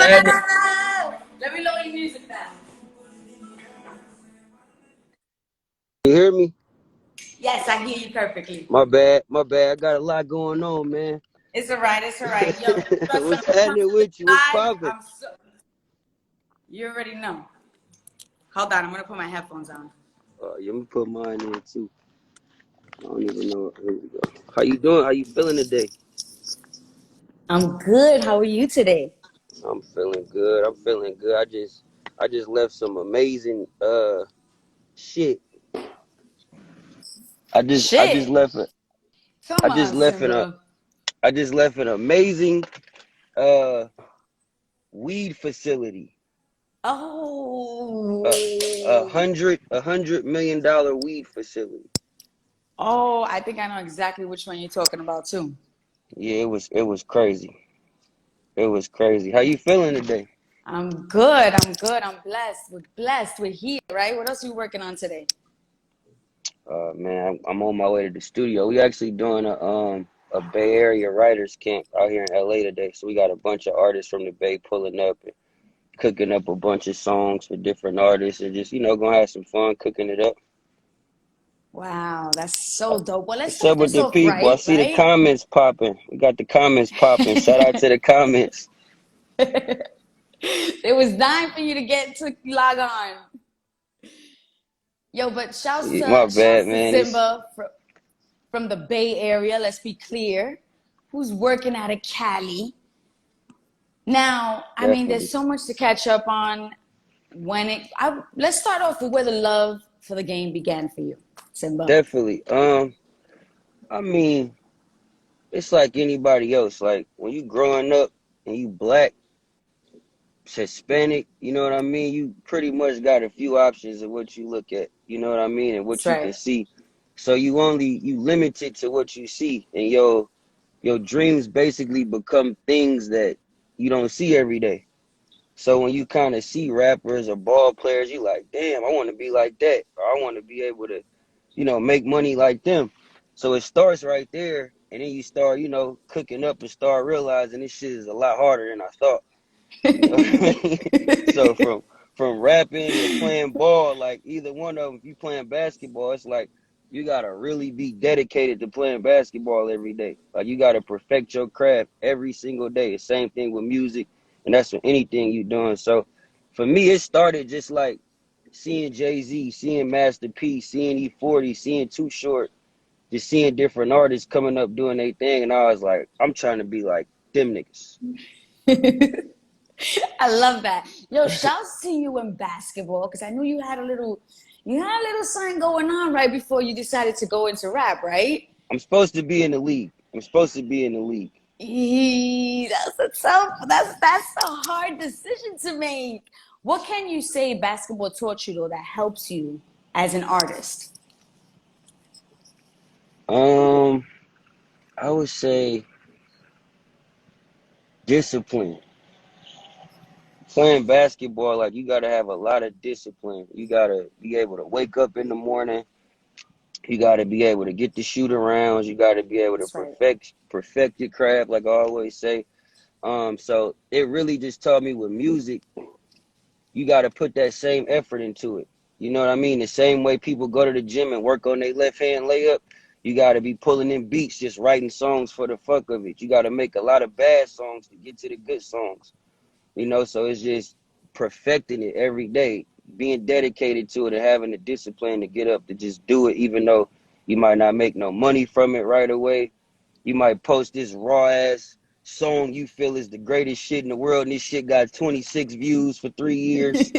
happening? Let me lower your music down. You hear me? Yes, I hear you perfectly. My bad, my bad. I got a lot going on, man. It's all right. It's all right. Yo, trust when What's it comes happening to the with you? What's live, poppin'? I'm so. You already know. Hold on, I'm gonna put my headphones on. Let me put mine in too. I don't even know. Here we go. How you doing? How you feeling today? I'm good. How are you today? I'm feeling good. I'm feeling good. I just left some amazing shit. I just Shit. left it. I Come just on, left in a Symba. I just left an amazing uh weed facility. Oh. $100 million weed facility. Oh, I think I know exactly which one you're talking about too. Yeah, it was crazy. It was crazy. How you feeling today? I'm good. I'm good. I'm blessed. We're blessed. We're here, right? What else are you working on today? Man, I'm on my way to the studio. We actually doing a Bay Area writers camp out here in LA today. So we got a bunch of artists from the Bay pulling up and cooking up a bunch of songs for different artists and just gonna have some fun cooking it up. Wow, that's so dope. Well, let's What's start up with this the off people? I right, see the right? comments popping. We got the comments popping. Shout out to the comments. It was time for you to get to log on. Yo, but shouts My to bad, shouts to man. It's Symba from the Bay Area. Let's be clear, who's working out of Cali. Now, I mean, there's definitely, so much to catch up on. Let's start off with where the love for the game began for you, Symba. definitely. I mean, it's like anybody else. Like when you growing up and you black, Hispanic, you know what I mean? You pretty much got a few options of what you look at, you know what I mean, and That's what you can right. see. So you limited to what you see, and your dreams basically become things that you don't see every day. So when you kind of see rappers or ball players, you like, damn, I want to be like that, or I want to be able to, make money like them. So it starts right there, and then you start, cooking up and start realizing this shit is a lot harder than I thought. You know what I mean? So from rapping to playing ball, like either one of them, if you playing basketball, it's like you gotta really be dedicated to playing basketball every day. Like you gotta perfect your craft every single day. The same thing with music, and that's for anything you doing. So for me, it started just like seeing Jay-Z, seeing Master P, seeing E40, seeing Too Short, just seeing different artists coming up doing their thing, and I was like, I'm trying to be like them niggas. I love that. Yo, shouts to you in basketball because I knew you had a little something going on right before you decided to go into rap, right? I'm supposed to be in the league. I'm supposed to be in the league. That's a hard decision to make. What can you say basketball taught you though that helps you as an artist? Um, I would say discipline. Playing basketball, like you gotta have a lot of discipline. You gotta be able to wake up in the morning. You gotta be able to get the shoot arounds. You gotta be able to That's right. perfect your craft, like I always say. So it really just taught me with music, you gotta put that same effort into it. You know what I mean? The same way people go to the gym and work on their left hand layup, you gotta be pulling in beats, just writing songs for the fuck of it. You gotta make a lot of bad songs to get to the good songs. So it's just perfecting it every day, being dedicated to it and having the discipline to get up to just do it, even though you might not make no money from it right away. You might post this raw ass song you feel is the greatest shit in the world, and this shit got 26 views for 3 years.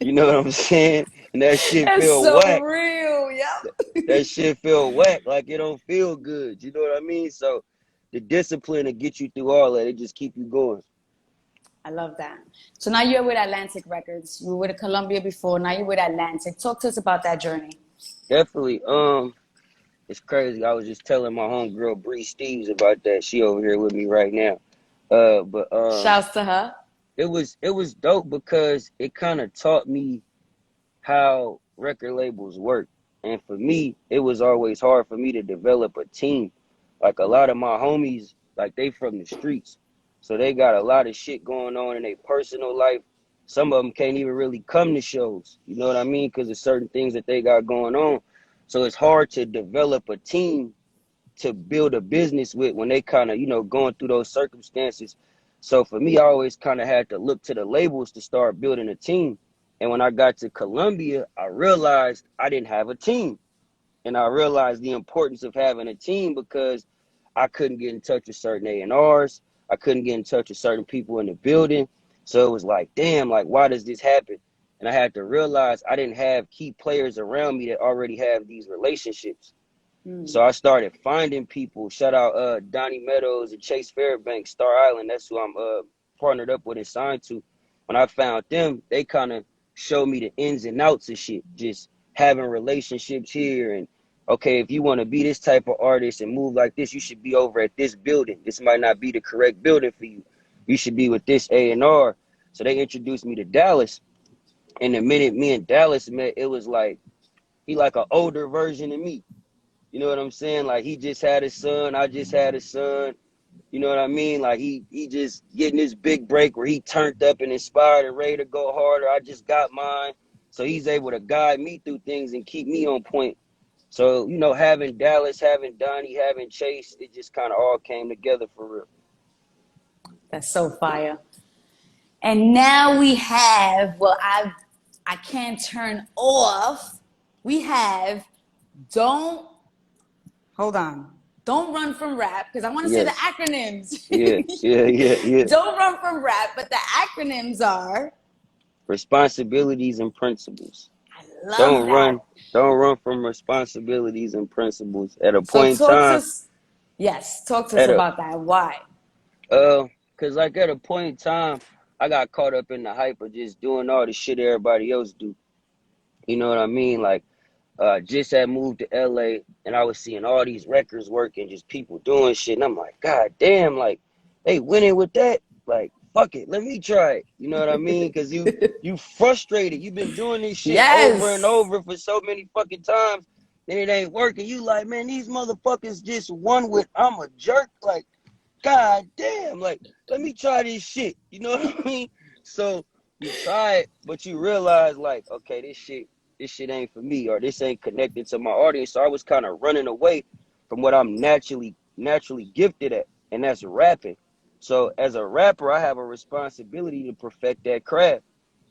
You know what I'm saying? And that shit That's feel so whack. real. Yep. That shit feel whack, like it don't feel good. You know what I mean? So the discipline to get you through all that, it just keep you going. I love that. So now you're with Atlantic Records. You were with Columbia before. Now you're with Atlantic. Talk to us about that journey. Definitely. It's crazy. I was just telling my homegirl Bree Steves about that. She over here with me right now. But Shouts to her. it was dope because it kind of taught me how record labels work. And for me, it was always hard for me to develop a team. Like a lot of my homies, like they from the streets. So they got a lot of shit going on in their personal life. Some of them can't even really come to shows. You know what I mean? Because of certain things that they got going on. So it's hard to develop a team to build a business with when they kind of, going through those circumstances. So for me, I always kind of had to look to the labels to start building a team. And when I got to Columbia, I realized I didn't have a team. And I realized the importance of having a team because I couldn't get in touch with certain A&Rs. I couldn't get in touch with certain people in the building. So it was like, damn, like, why does this happen? And I had to realize I didn't have key players around me that already have these relationships. So I started finding people. Shout out Donnie Meadows and Chase Fairbanks, Star Island. That's who I'm partnered up with and signed to. When I found them, they kind of showed me the ins and outs of shit. Just having relationships here and, okay, if you want to be this type of artist and move like this, you should be over at this building. This might not be the correct building for you. You should be with this A&R. So they introduced me to Dallas. And the minute me and Dallas met, it was like, he like an older version of me. You know what I'm saying? Like, he just had a son. I just had a son. You know what I mean? Like, he just getting this big break where he turned up and inspired and ready to go harder. I just got mine. So he's able to guide me through things and keep me on point. So, having Dallas, having Donnie, having Chase, it just kind of all came together for real. That's so fire. And now we have, well, I can't turn off. We have Don't run from rap, because I want to say the Yes. acronyms. Yeah. Don't run from rap, but the acronyms are Responsibilities and principles. I love that. Don't run from responsibilities and principles. At a So point in time, talk to us about that. Why? cause like at a point in time, I got caught up in the hype of just doing all the shit everybody else do. You know what I mean? Like, just had moved to LA and I was seeing all these records working, just people doing shit. And I'm like, God damn, like, they winning with that? Like, fuck it, let me try it. You know what I mean? Because you frustrated. You've been doing this shit over and Yes. over for so many fucking times and it ain't working. You like, man, these motherfuckers just won with I'm a jerk. Like, God damn, like, let me try this shit. You know what I mean? So you try it, but you realize, like, okay, this shit ain't for me, or this ain't connected to my audience. So I was kind of running away from what I'm naturally gifted at, and that's rapping. So as a rapper, I have a responsibility to perfect that craft.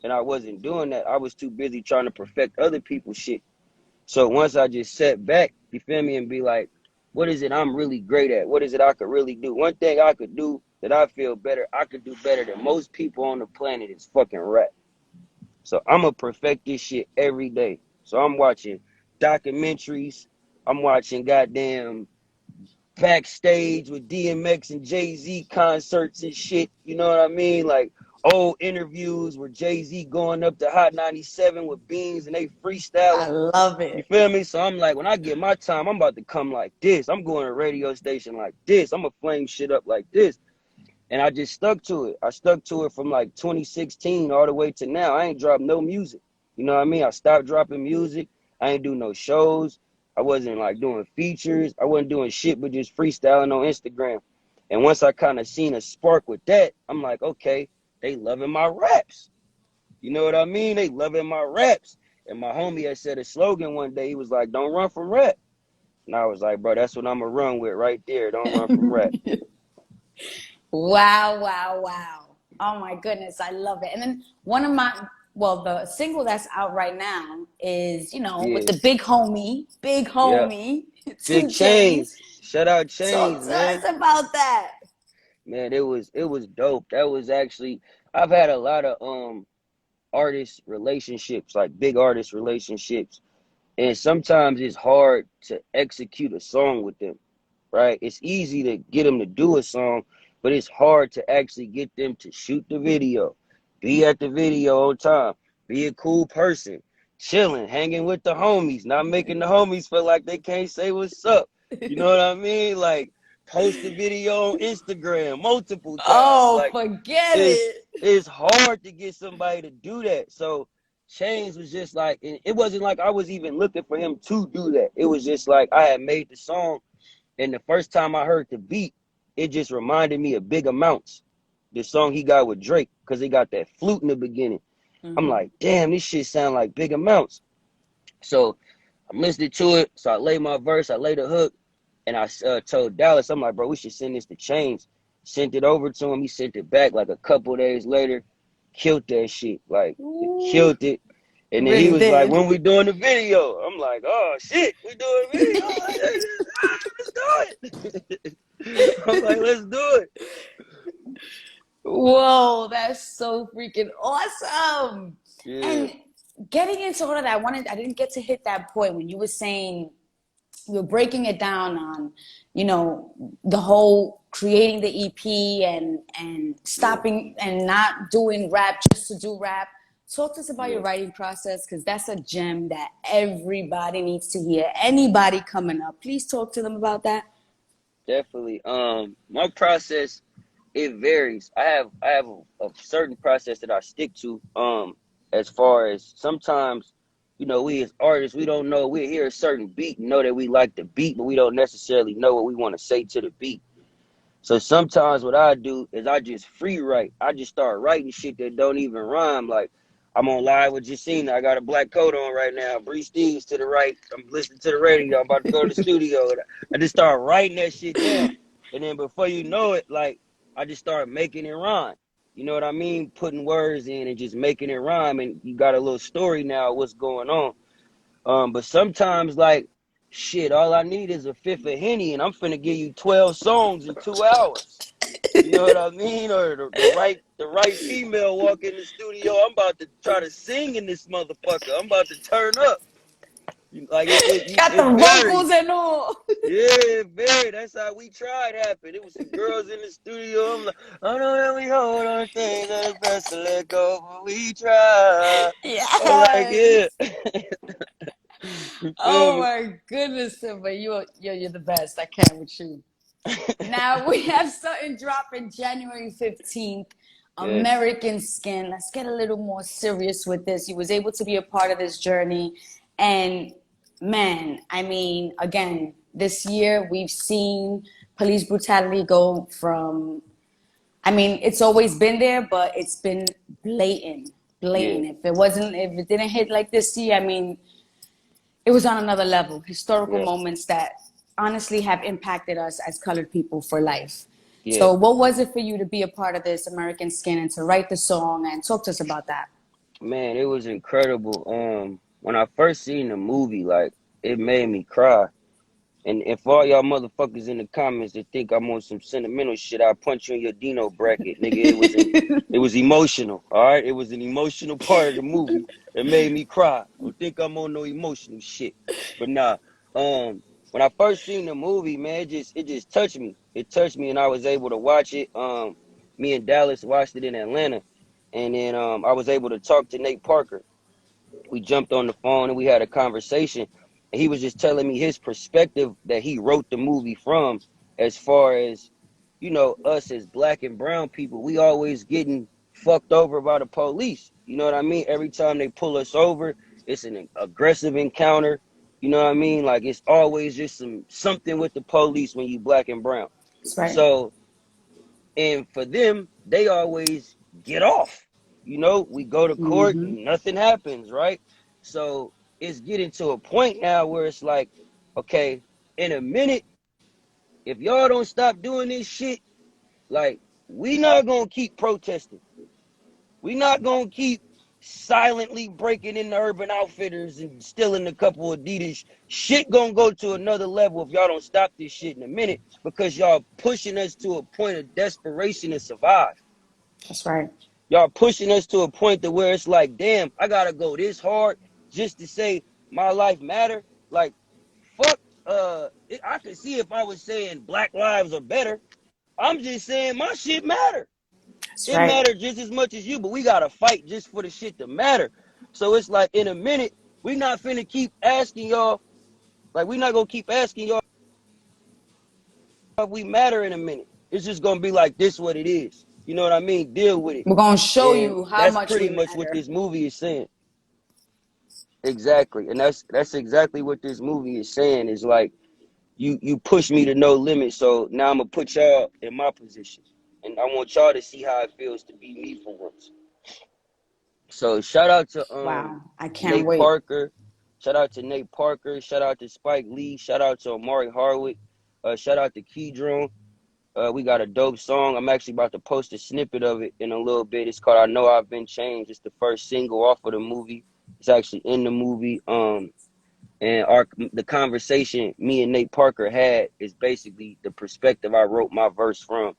And I wasn't doing that. I was too busy trying to perfect other people's shit. So once I just sat back, you feel me, and be like, what is it I'm really great at? What is it I could really do? One thing I could do that I feel better, I could do better than most people on the planet is fucking rap. So I'm going to perfect this shit every day. So I'm watching documentaries. I'm watching goddamn backstage with DMX and Jay-Z concerts and shit. You know what I mean? Like old interviews where Jay-Z going up to Hot 97 with Beans and they I freestyling. love You it. feel me? So I'm like, when I get my time, I'm about to come like this. I'm going to a radio station like this. I'm going to flame shit up like this. And I just stuck to it. I stuck to it from like 2016 all the way to now. I ain't dropped no music. You know what I mean? I stopped dropping music. I ain't do no shows. I wasn't like doing features. I wasn't doing shit but just freestyling on Instagram. And once I kind of seen a spark with that, I'm like, okay, they loving my raps. You know what I mean? They loving my raps. And my homie had said a slogan one day. He was like, don't run from rap. And I was like, bro, that's what I'm going to run with right there. Don't run from rap. Wow, wow, wow. Oh my goodness, I love it. And then the single that's out right now is, with Yeah. the big Yeah. homie, Big 2 Chainz. Chainz. Shout out Talk Chainz, to us man. about that. Man, it was dope. That was actually I've had a lot of artist relationships, like big artist relationships. And sometimes it's hard to execute a song with them, right? It's easy to get them to do a song, but it's hard to actually get them to shoot the video, be at the video on time, be a cool person, chilling, hanging with the homies, not making the homies feel like they can't say what's up. You know what I mean? Like post the video on Instagram multiple times. Oh, Like forget it's it. it's hard to get somebody to do that. So Chainz was just like, it wasn't like I was even looking for him to do that. It was just like I had made the song, and the first time I heard the beat, it just reminded me of Big Amounts. the song he got with Drake, because he got that flute in the beginning. I'm like, damn, this shit sound like Big Amounts. So I'm listening to it. So I lay my verse, I lay the hook, and I told Dallas, I'm like, bro, we should send this to Chainz. Sent it over to him. He sent it back like a couple days later. Killed that shit. Like, Ooh, killed it. And then he really was like, did. when we doing the video? I'm like, oh, shit, we doing a video? Let's do it. I'm like, let's do it. Whoa, that's so freaking awesome. Yeah, And getting into all of that, I didn't get to hit that point when you were saying you were breaking it down on, the whole creating the EP and yeah, stopping and not doing rap just to do rap. Talk to us about your yeah. writing process, because that's a gem that everybody needs to hear. Anybody coming up, please talk to them about that. Definitely. My process, it varies. I have a certain process that I stick to. As far as sometimes, we as artists, we don't know. We hear a certain beat, know that we like the beat, but we don't necessarily know what we want to say to the beat. So sometimes what I do is I just free write. I just start writing shit that don't even rhyme. Like, I'm on live with Jacina. I got a black coat on right now. Bree Steve's to the right. I'm listening to the radio. I'm about to go to the studio. I just start writing that shit down. And then before you know it, like, I just start making it rhyme. You know what I mean? Putting words in and just making it rhyme. And you got a little story now of what's going on. But sometimes, like, shit, all I need is a fifth of Henny, and I'm finna give you 12 songs in 2 hours. You know what I mean? Or the right female walk in the studio. I'm about to try to sing in this motherfucker. I'm about to turn up. Like Got the it vocals varies. and all. Yeah, it varied. That's how we tried happen. It was some girls in the studio. I'm like, I know that we hold on things that it's best to let go, but we try. I'm like, yeah. Yes. You feel Oh me? my goodness, Symba, you're the best. I can't with you. Now we have something dropping January 15th. Yes. American Skin. Let's get a little more serious with this. You was able to be a part of this journey, and man, I mean, again, this year we've seen police brutality go from. I mean, it's always been there, but it's been blatant, Yeah. blatant. If it didn't hit like this year, I mean, it was on another level. Historical Yeah. moments that honestly have impacted us as colored people for life. Yeah. So, what was it for you to be a part of this American Skin and to write the song and talk to us about that? Man, it was incredible. When I first seen the movie, like, it made me cry. And if all y'all motherfuckers in the comments that think I'm on some sentimental shit, I'll punch you in your Dino bracket, nigga. It was emotional, all right? It was an emotional part of the movie that made me cry. Don't think I'm on no emotional shit. But nah, when I first seen the movie, man, it just touched me. It touched me, and I was able to watch it. Me and Dallas watched it in Atlanta, and then I was able to talk to Nate Parker. We jumped on the phone and we had a conversation, and he was just telling me his perspective that he wrote the movie from, as far as, us as black and brown people, we always getting fucked over by the police. You know what I mean? Every time they pull us over, it's an aggressive encounter. You know what I mean? Like, it's always just something with the police when you black and brown. That's right. So, and for them, they always get off. We go to court, Mm-hmm. nothing happens, right? So it's getting to a point now where it's like, okay, in a minute, if y'all don't stop doing this shit, like, we not gonna keep protesting. We not gonna keep silently breaking into Urban Outfitters and stealing a couple of Adidas. Shit gonna go to another level if y'all don't stop this shit in a minute, because y'all pushing us to a point of desperation to survive. That's right. Y'all pushing us to a point to where it's like, damn, I gotta go this hard just to say my life matter. Like, fuck. I could see if I was saying Black lives are better. I'm just saying my shit matter. That's It right. matters just as much as you, but we gotta fight just for the shit to matter. So it's like, in a minute, we not finna keep asking y'all. Like, we not gonna keep asking y'all if we matter in a minute. It's just gonna be like, this what it is. You know what I mean? Deal with it. We're going to show And you how that's much we pretty much what matter. this movie is saying. Exactly. And that's exactly what this movie is saying. Is like, you push me to no limit, so now I'm gonna put y'all in my position. and I want y'all to see how it feels to be me for once. So shout out to Wow, I can't Nate wait. Parker. Shout out to Nate Parker. Shout out to Spike Lee. Shout out to Amari Hardwick. Shout out to Keydrone. We got a dope song. I'm actually about to post a snippet of it in a little bit. It's called "I Know I've Been Changed." It's the first single off of the movie. It's actually in the movie. And the conversation me and Nate Parker had is basically the perspective I wrote my verse from.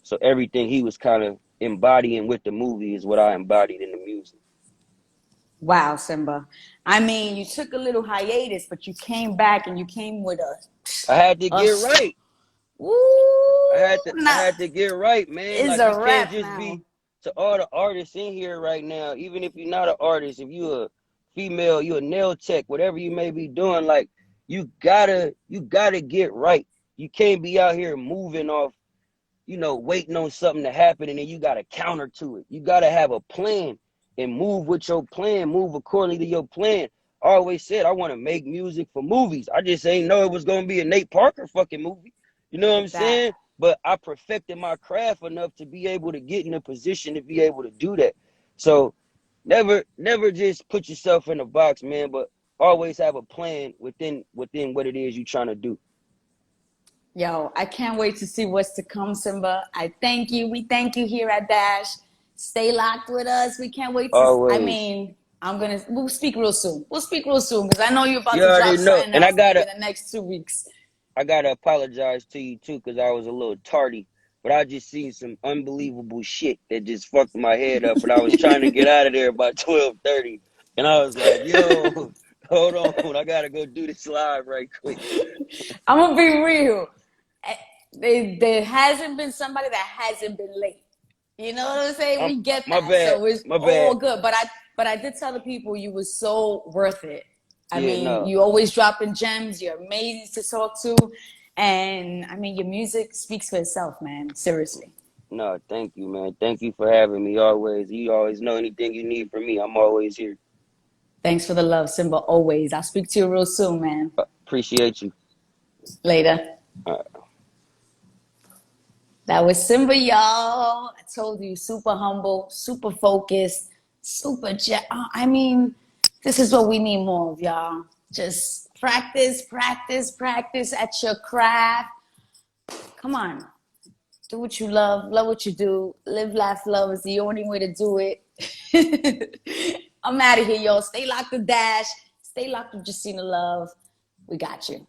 So everything he was kind of embodying with the movie is what I embodied in the music. Wow, Symba. I mean, you took a little hiatus, but you came back and you came with I had to a get right. I ooh, had to I nah, had to get right, man. it's Like you a can't wrap just be now. to all the artists in here right now, even if you're not an artist, if you a female, you a nail tech, whatever you may be doing, like you gotta get right. You can't be out here moving off, waiting on something to happen and then you got to counter to it. You got to have a plan and move with your plan, move accordingly to your plan. I always said I want to make music for movies. I just ain't know it was going to be a Nate Parker fucking movie. You know Look what I'm at that. saying? But I perfected my craft enough to be able to get in a position to be able to do that. So never just put yourself in a box, man, but always have a plan within what it is you're trying to do. Yo, I can't wait to see what's to come, Symba. I thank you. We thank you here at Dash. Stay locked with us. We can't wait to. I Always. mean, we'll speak real soon. We'll speak real soon because I know you're about You to already drop know. something And I else maybe gotta in the next 2 weeks. I gotta apologize to you too, because I was a little tardy. But I just seen some unbelievable shit that just fucked my head up. But I was trying to get out of there by 12:30, and I was like, "Yo, hold on, I gotta go do this live right quick." I'm gonna be real. There hasn't been somebody that hasn't been late. You know what I'm saying? I'm We get my that, bad, so it's my all bad. good. But I did tell the people you was so worth it. I Yeah, mean, no, you always dropping gems. You're amazing to talk to, and I mean, your music speaks for itself, man. Seriously. no. Thank you, man. Thank you for having me. Always, you always know anything you need from me. I'm always here. Thanks for the love, Symba. Always. I'll speak to you real soon, man. Appreciate you. Later. That was Symba, y'all. I told you, super humble, super focused, I mean, this is what we need more of, y'all. Just practice, practice, practice at your craft. Come on. Do what you love. Love what you do. Live, laugh, love is the only way to do it. I'm out of here, y'all. Stay locked with Dash. Stay locked with Jacina Love. We got you.